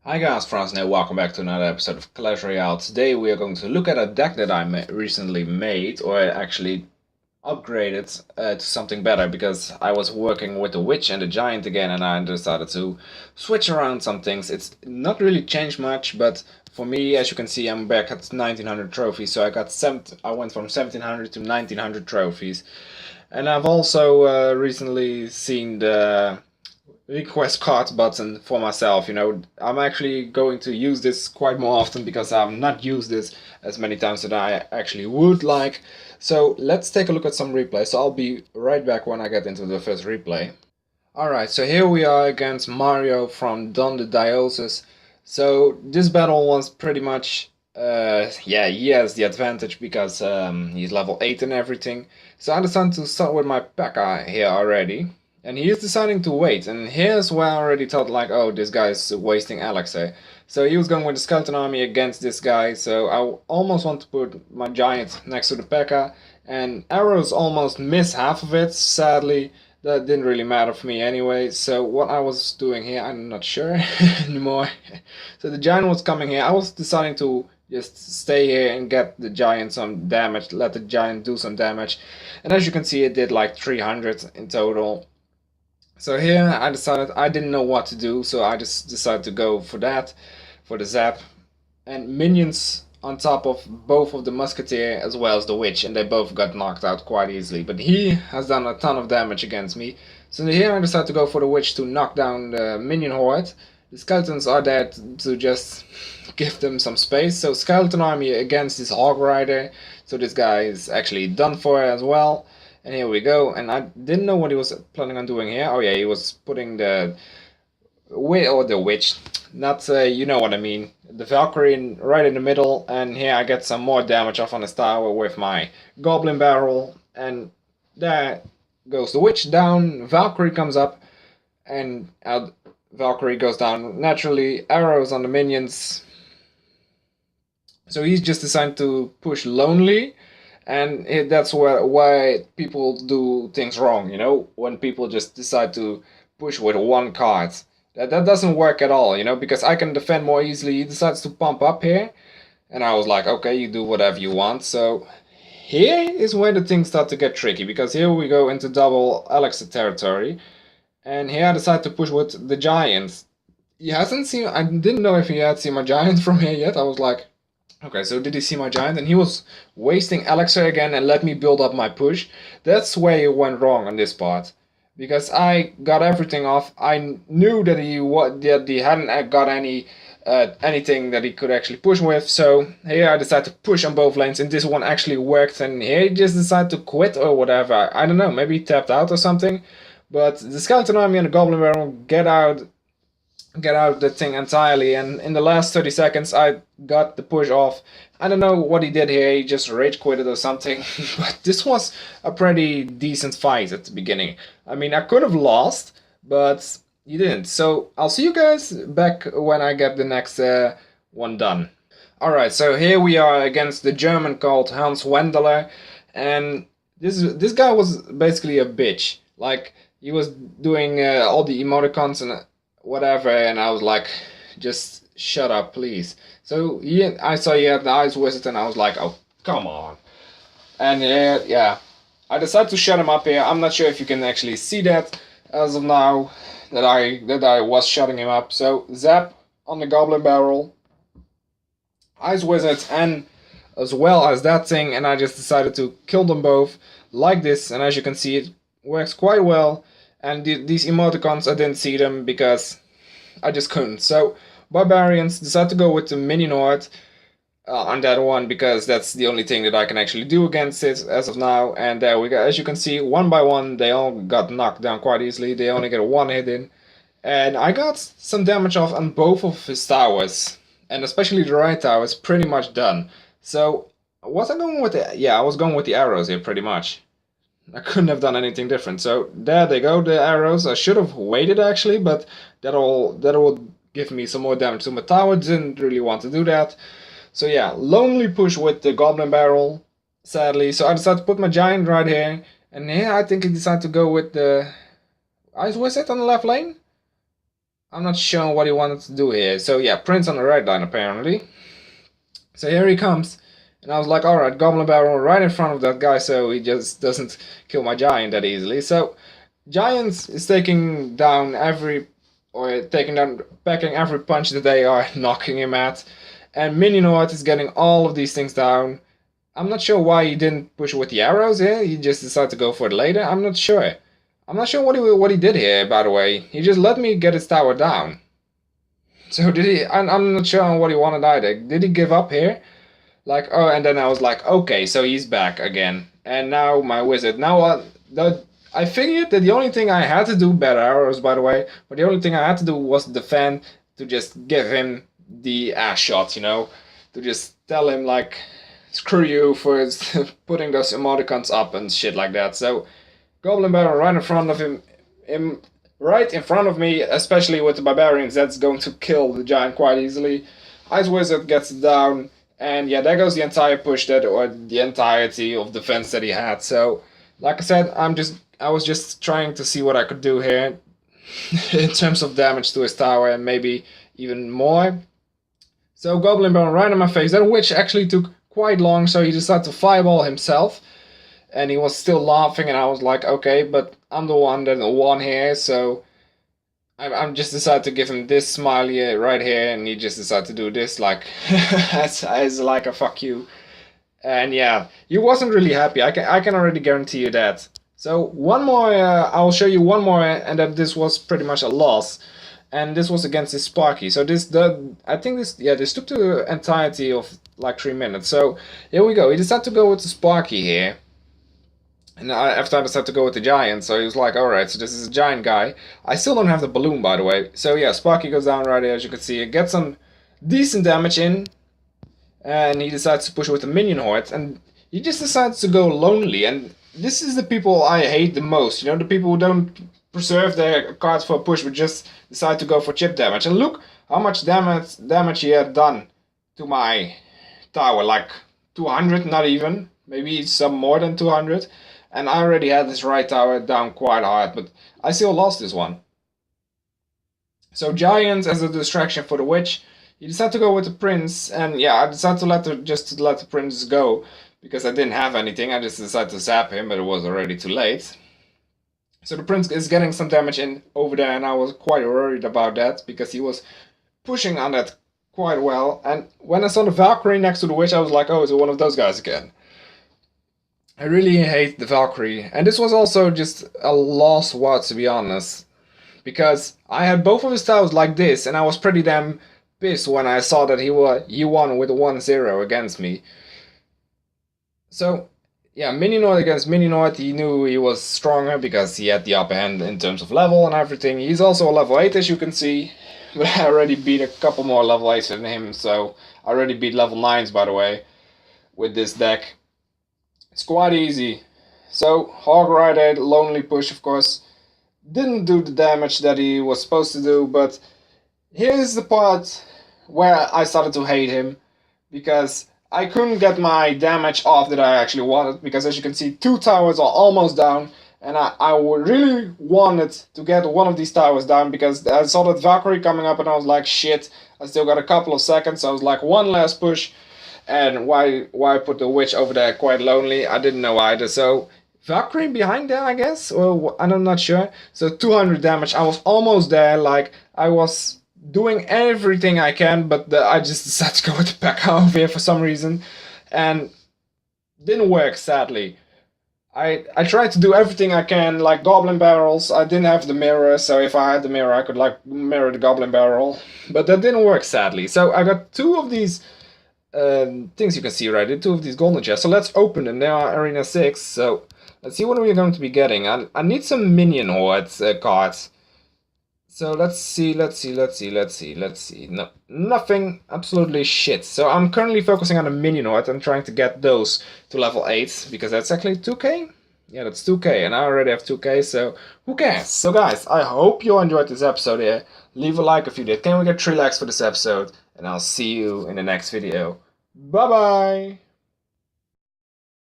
Hi guys, Franz here, welcome back to another episode of Clash Royale. Today we are going to look at a deck that I recently made, or actually upgraded to something better, because I was working with the Witch and the Giant again and I decided to switch around some things. It's not really changed much, but for me, as you can see, I'm back at 1900 trophies, so I went from 1700 to 1900 trophies. And I've also recently seen the request card button for myself. I'm actually going to use this quite more often because I've not used this as many times as I actually would like. So let's take a look at some replays. So I'll be right back when I get into the first replay. Alright, so here we are against Mario from Don the Diocese. So this battle was pretty much, yeah, he has the advantage because he's level 8 and everything. So I decided to start with my P.E.K.K.A here already. And he is deciding to wait, and here's where I already thought, like, oh, this guy's wasting Elixir. So he was going with the Skeleton Army against this guy, so I almost want to put my Giant next to the P.E.K.K.A, and arrows almost miss half of it. Sadly, that didn't really matter for me anyway, so what I was doing here, I'm not sure anymore. So the Giant was coming here, I was deciding to just stay here and get the Giant some damage, let the Giant do some damage, and as you can see, it did like 300 in total. So here I decided I didn't know what to do, so I just decided to go for that, for the zap, and minions on top of both of the Musketeer as well as the Witch, and they both got knocked out quite easily. But he has done a ton of damage against me, so here I decided to go for the Witch to knock down the minion horde. The skeletons are there to just give them some space, so Skeleton Army against this Hog Rider, so this guy is actually done for as well. And here we go, and I didn't know what he was planning on doing here. Oh yeah, he was putting the Witch, not, you know what I mean, the Valkyrie right in the middle, and here I get some more damage off on his tower with my Goblin Barrel, and there goes the Witch down, Valkyrie comes up, and Valkyrie goes down naturally, arrows on the minions. So he's just decided to push Lonely. And that's why people do things wrong, when people just decide to push with one card. That doesn't work at all, because I can defend more easily. He decides to pump up here, and I was like, okay, you do whatever you want. So here is where the things start to get tricky, because here we go into double Elixir territory, and here I decide to push with the Giant. He hasn't seen, I didn't know if he had seen my Giant from here yet. I was like, okay, so did he see my Giant? And he was wasting Elixir again and let me build up my push. That's where he went wrong on this part. Because I got everything off. I knew that he hadn't got anything that he could actually push with. So here I decided to push on both lanes, and this one actually worked. And here he just decided to quit or whatever. I don't know, maybe he tapped out or something. But the Skeleton Army and the Goblin Barrel get out the thing entirely, and in the last 30 seconds I got the push off. I don't know what he did here, he just rage quitted or something, but this was a pretty decent fight at the beginning. I mean, I could have lost, but he didn't. So I'll see you guys back when I get the next one done. Alright, so here we are against the German called Hans Wendeler, and this guy was basically a bitch. Like, he was doing all the emoticons and whatever, and I was like, just shut up, please. So I saw he had the Ice Wizard, and I was like, oh, come on. And yeah, I decided to shut him up here. I'm not sure if you can actually see that as of now, that I was shutting him up. So zap on the Goblin Barrel, Ice Wizard, and as well as that thing, and I just decided to kill them both like this, and as you can see, it works quite well. And these emoticons, I didn't see them because I just couldn't. So Barbarians decided to go with the Minion Horde on that one, because that's the only thing that I can actually do against it as of now. And there we go. As you can see, one by one, they all got knocked down quite easily. They only get one hit in. And I got some damage off on both of his towers. And especially the right tower is pretty much done. So was I going with the... Yeah, I was going with the arrows here pretty much. I couldn't have done anything different. So there they go, the arrows. I should have waited actually, but that'll give me some more damage to my tower. Didn't really want to do that. So yeah, lonely push with the Goblin Barrel, sadly. So I decided to put my Giant right here. And here I think I decided to go with the Ice Wizard on the left lane. I'm not sure what he wanted to do here. So yeah, Prince on the right line apparently. So here he comes. And I was like, alright, Goblin Barrel right in front of that guy so he just doesn't kill my Giant that easily. So Giants is taking down packing every punch that they are knocking him at. And Mininoid is getting all of these things down. I'm not sure why he didn't push with the arrows here. He just decided to go for it later. I'm not sure. I'm not sure what he did here, by the way. He just let me get his tower down. So did he? I'm not sure on what he wanted either. Did he give up here? Like, oh, and then I was like, okay, so he's back again. And now my wizard. Now I figured that the only thing I had to do, better arrows by the way, but the only thing I had to do was defend, to just give him the ass shot, you know? To just tell him like, screw you for putting those emoticons up and shit like that. So Goblin Baron right in front of him right in front of me, especially with the barbarians, that's going to kill the giant quite easily. Ice Wizard gets down, and yeah, there goes the entire push or the entirety of defense that he had. So, like I said, I was just trying to see what I could do here in terms of damage to his tower, and maybe even more. So Goblin Baron right in my face, that witch actually took quite long, so he decided to fireball himself. And he was still laughing, and I was like, okay, but I'm the one that won here, so I'm just decided to give him this smiley right here, and he just decided to do this, like, as like a fuck you. And yeah, he wasn't really happy, I can already guarantee you that. So one more, I'll show you one more, and then this was pretty much a loss. And this was against this Sparky. So this took the entirety of like 3 minutes. So here we go, he decided to go with the Sparky here. And after I decided to go with the giant, so he was like, alright, so this is a giant guy. I still don't have the balloon, by the way. So yeah, Sparky goes down right here, as you can see. It gets some decent damage in. And he decides to push with the minion horde. And he just decides to go lonely. And this is the people I hate the most. You know, the people who don't preserve their cards for a push, but just decide to go for chip damage. And look how much damage he had done to my tower. Like 200, not even. Maybe some more than 200. And I already had this right tower down quite hard, but I still lost this one. So Giant as a distraction for the witch. He decided to go with the prince, and yeah, I decided to let the prince go because I didn't have anything. I just decided to zap him, but it was already too late. So the prince is getting some damage in over there, and I was quite worried about that because he was pushing on that quite well. And when I saw the Valkyrie next to the witch, I was like, oh, is it one of those guys again? I really hate the Valkyrie, and this was also just a lost war, to be honest, because I had both of his towers like this, and I was pretty damn pissed when I saw that he won with a 1-0 against me. So yeah, Mininoid against Mininoid, he knew he was stronger because he had the upper hand in terms of level and everything. He's also a level 8, as you can see, but I already beat a couple more level 8s than him, so I already beat level 9s, by the way, with this deck. It's quite easy. So Hog Rider, lonely push, of course, didn't do the damage that he was supposed to do, but here's the part where I started to hate him, because I couldn't get my damage off that I actually wanted, because as you can see, 2 towers are almost down, and I really wanted to get one of these towers down, because I saw that Valkyrie coming up and I was like, shit, I still got a couple of seconds, so I was like, one last push. And why put the witch over there quite lonely? I didn't know either. So Valkyrie behind there, I guess, or I'm not sure. So 200 damage. I was almost there. Like I was doing everything I can, but I just decided to go with the P.E.K.K.A. over here for some reason, and didn't work, sadly. I tried to do everything I can, like Goblin Barrels. I didn't have the mirror, so if I had the mirror, I could like mirror the Goblin Barrel, but that didn't work, sadly. So I got 2 of these things you can see right here, 2 of these golden chests. So let's open them. They are Arena 6, so let's see what we're going to be getting. I need some minion hordes cards. So let's see. No, nothing, absolutely shit. So I'm currently focusing on the minion horde and trying to get those to level 8, because that's actually 2k? Yeah, that's 2k, and I already have 2k, so who cares? So guys, I hope you enjoyed this episode here. Leave a like if you did. Can we get 3 likes for this episode? And I'll see you in the next video. Bye bye!